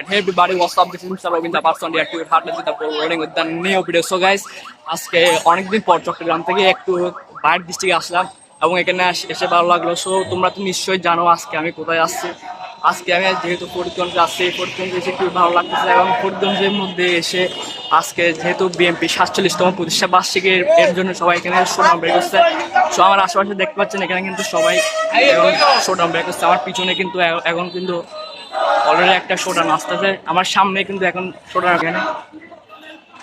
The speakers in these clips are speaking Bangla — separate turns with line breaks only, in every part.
And hey everybody, what's up? This is Mr. Robin, the person here to partner with the rolling with the new video. So guys, আজকে অনেকদিন পর চট্টগ্রাম থেকে একটু বাইরের ডিস্ট্রিক্টে আসলাম এবং এখানে এসে ভালো লাগলো। সো তোমরা তো নিশ্চয়ই জানো আজকে আমি কোথায় আসছি। আজকে আমি যেহেতু ফরিদগঞ্জে আসছি, ফরিদগঞ্জে এসে খুব ভালো লাগতেছে এবং ফরিদগঞ্জের মধ্যে এসে আজকে যেহেতু বিএনপি 47তম প্রতিষ্ঠা বার্ষিকীর এর জন্য সবাই এখানে শোডাউন বের করছে। সো আমার আশেপাশে দেখতে পাচ্ছেন এখানে কিন্তু সবাই শোডাউন বের করছে। আমার পিছনে কিন্তু এখন কিন্তু অলরেডি একটা শোডাউন আসতেছে, আমার সামনে কিন্তু এখন শোডাউন এখানে।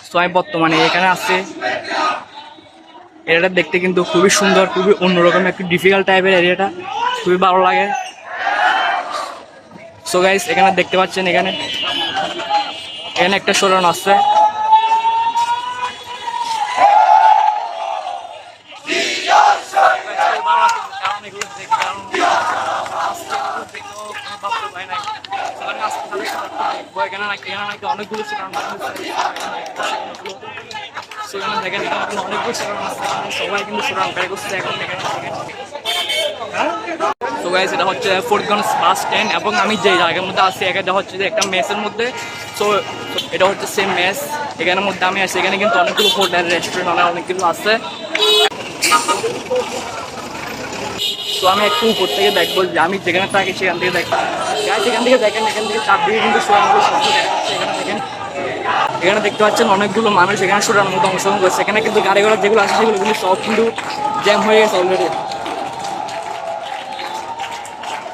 সো আমি বর্তমানে এখানে আসছি। এরিয়াটা দেখতে কিন্তু খুবই সুন্দর, খুবই অন্যরকম, একটু ডিফিকাল্ট টাইপের এরিয়াটা, খুবই ভালো লাগে। সো গাইস, এখানে দেখতে পাচ্ছেন এখানে একটা শোডাউন আসছে। অনেকগুলো সবাই কিন্তু এটা হচ্ছে ফরিদগঞ্জ বাস স্ট্যান্ড এবং আমি যে জায়গার মধ্যে আছি এটা হচ্ছে যে একটা মেসের মধ্যে। সো এটা হচ্ছে সেম মেস, এখানের মধ্যে আমি আছি। এখানে কিন্তু অনেকগুলো হোটেল, রেস্টুরেন্ট অনেক কিছু আছে। তো আমি একটু উপর থেকে দেখবো যে আমি যেখানে থাকি সেখান থেকে দেখবো। সেখান থেকে দেখেন, এখান থেকে চারদিকে কিন্তু এখানে দেখতে পাচ্ছেন অনেকগুলো মানুষ এখানে শোডাউনের মধ্যে অংশগ্রহণ করছে। এখানে কিন্তু গাড়ি ঘোড়া যেগুলো আছে সেগুলো কিন্তু সব কিন্তু জ্যাম হয়ে গেছে অলরেডি।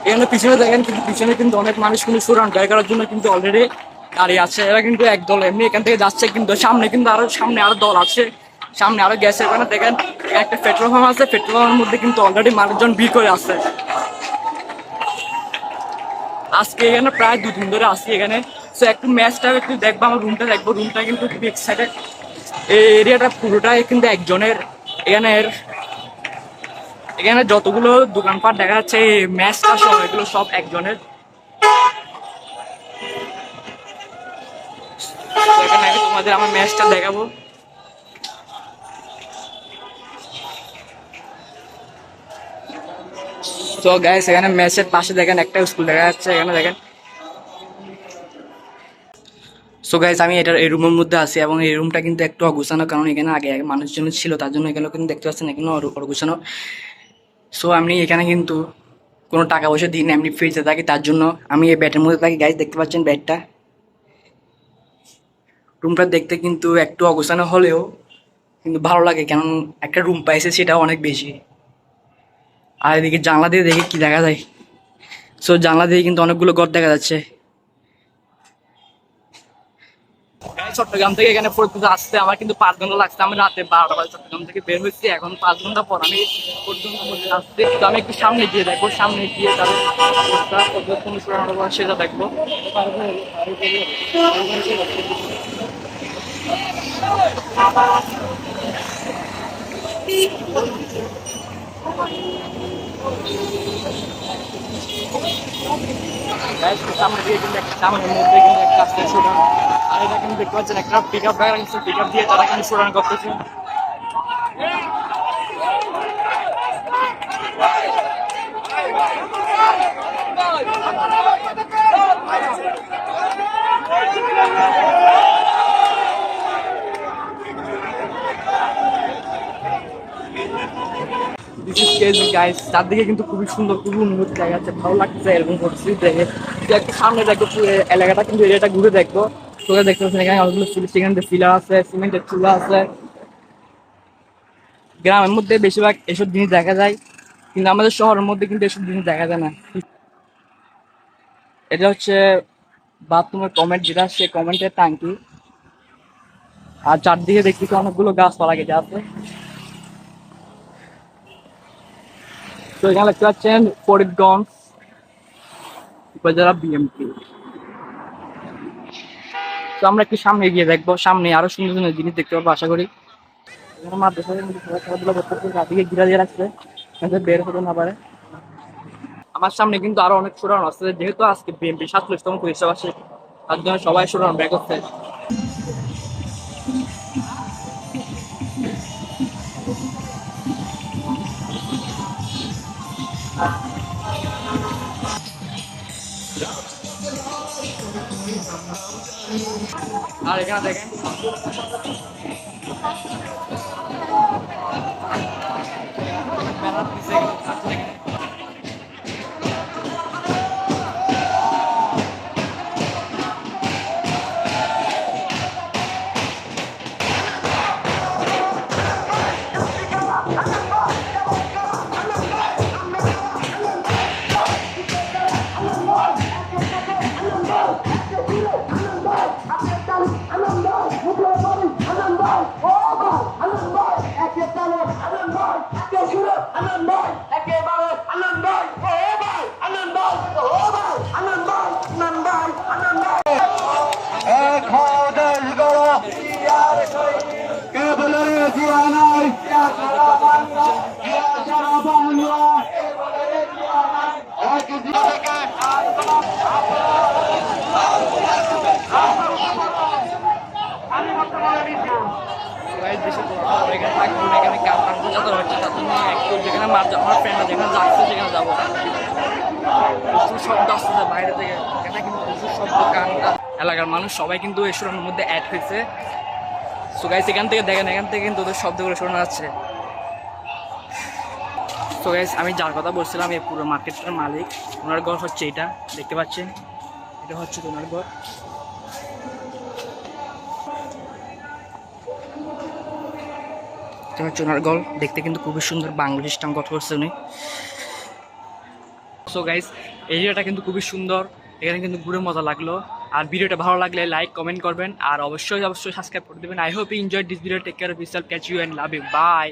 এখানে পিছনে দেখেন, কিন্তু পিছনে কিন্তু অনেক মানুষ কিন্তু শোডাউন বের করার জন্য কিন্তু অলরেডি দাঁড়িয়ে আছে। এরা কিন্তু একদল এমনি এখান থেকে যাচ্ছে, কিন্তু সামনে কিন্তু সামনে আরো দল আছে, সামনে আরো গ্যাসের। ওখানে দেখেন একটা পেট্রোল পাম্প আছে, পেট্রোল পাম্পের মধ্যে কিন্তু অলরেডি মানুষজন ভিড় করে আছে। আজকে এখানে প্রায় 2 দিন ধরে আসছি এখানে। সো একটু ম্যাচটা একটু দেখবো, আমার রুমটা দেখবো। রুমটা কিন্তু খুবই এক্সাইটেড। এই এরিয়াটা পুরোটাই কিন্তু একজনের। এখানে যতগুলো দোকানপাট দেখা যাচ্ছে এই ম্যাচটা সব এগুলো সব একজনের। এখানে আমি তোমাদের আমার ম্যাচটা দেখাবো। তো গাইস, এখানে ম্যাচের পাশে দেখেন একটা স্কুল দেখা যাচ্ছে, এখানে দেখেন। সো গাইস, আমি এই রুমের মধ্যে আছি এবং এই রুমটা কিন্তু একটু অগুছানো, কারণ এখানে আগে মানুষজন ছিল, তার জন্য এখানে কিন্তু দেখতে পাচ্ছেন এখানে অগুছানো। সো আমি এখানে কিন্তু কোনো টাকা পয়সা দিই না, এমনি ফ্রিতে থাকি, তার জন্য আমি এই ব্যাটের মধ্যে থাকি। গাইস দেখতে পাচ্ছেন ব্যাটটা। রুমটা দেখতে কিন্তু একটু অগোছানো হলেও কিন্তু ভালো লাগে, কারণ একটা রুম পাইছে সেটা অনেক বেশি। আর এদিকে জানলা দিয়ে দেখে কি দেখা যায়। সো জানলা দিয়ে কিন্তু অনেকগুলো ঘর দেখা যাচ্ছে। চট্টগ্রাম থেকে এখানে ফরিদগঞ্জে আসতে আমার কিন্তু 5 ঘন্টা লাগছে। আমি রাতে 12টা বাজে চট্টগ্রাম থেকে বের হয়েছি, এখন 5 ঘন্টা পর আমি ফরিদগঞ্জের মধ্যে আসছি। তো আমি একটু সামনে গিয়ে দেখবো, সামনে গিয়ে তাদের সেটা দেখবো। সামনে দিয়ে কিন্তু সামনের মধ্যে কিন্তু একটা আসছে শোডাউন। আর এটা কিন্তু দেখতে পাচ্ছেন একটা পিক আপ দিয়ে তারা কিন্তু শোডাউন করতেছে। চারদিকে কিন্তু খুবই সুন্দর, খুবই উন্নত জায়গা আছে, ভালো লাগছে এরকম পরিস্থিতি দেখে। একটু সামনে দেখবো, এলাকাটা কিন্তু এরিয়াটা ঘুরে দেখবো। তোরা দেখতে পাচ্ছেন এখানে অনেকগুলো সেখান থেকে ফিলা আছে, সিমেন্টের চুলা আছে। গ্রামের মধ্যে বেশিরভাগ এসব জিনিস দেখা যায়, কিন্তু আমাদের শহরের মধ্যে কিন্তু এসব জিনিস দেখা যায় না। এটা হচ্ছে বাথরুমের কমেন্ট, যেটা সে কমেন্টের ট্যাঙ্কি। আর চারদিকে দেখতেছি অনেকগুলো গাছপালা কেটে আছে। তো এখানে দেখতে পাচ্ছেন ফরিদগঞ্জ উপজেলা বিএমপি। তো আমরা একটু সামনে গিয়ে দেখবো, সামনে আরো সুন্দর সুন্দর জিনিস দেখতে পাবো আশা করি। এখানে মাদ্রাসার খেলাধুলা করতেছে, চারদিকে ঘিরা দিয়ে রাখছে বের হতে না পারে। আমার সামনে কিন্তু আরো অনেক শোডাউন আছে, যেহেতু আজকে বিএনপি 47তম প্রতিষ্ঠা বার্ষিকী, তার জন্য সবাই শোডাউন বের করছে। আর এখানে দেখেন ব্যানার দিছে যেখানে আমার ফ্রেন্ডরা যেখানে যাচ্ছে সেখানে যাবো প্রচুর শব্দ আসতেছে বাইরে থেকে এখানে কিন্তু প্রচুর শব্দ গানটা এলাকার মানুষ সবাই কিন্তু এই শোনানোর মধ্যে অ্যাড হয়েছে। সো গাইস এখান থেকে দেখেন এখান থেকে কিন্তু ওদের শব্দগুলো শোনা যাচ্ছে। সো গাইস আমি যার কথা বলছিলাম এই পুরো মার্কেটটার মালিক, ওনার ঘর হচ্ছে এটা দেখতে পাচ্ছেন, এটা হচ্ছে ওনার ঘর। এটা হচ্ছে ওনার ঘর, দেখতে কিন্তু খুবই সুন্দর বাংলাদেশ টাইম কথা করছে উনি। সো গাইস এরিয়াটা কিন্তু খুবই সুন্দর, এখানে কিন্তু ঘুরে মজা লাগলো। আর ভিডিওটা ভালো লাগলে লাইক কমেন্ট করবেন আর অবশ্যই সাবস্ক্রাইব করে দেবেন। I hope you enjoyed this video, take care of yourself, catch you and love you, by.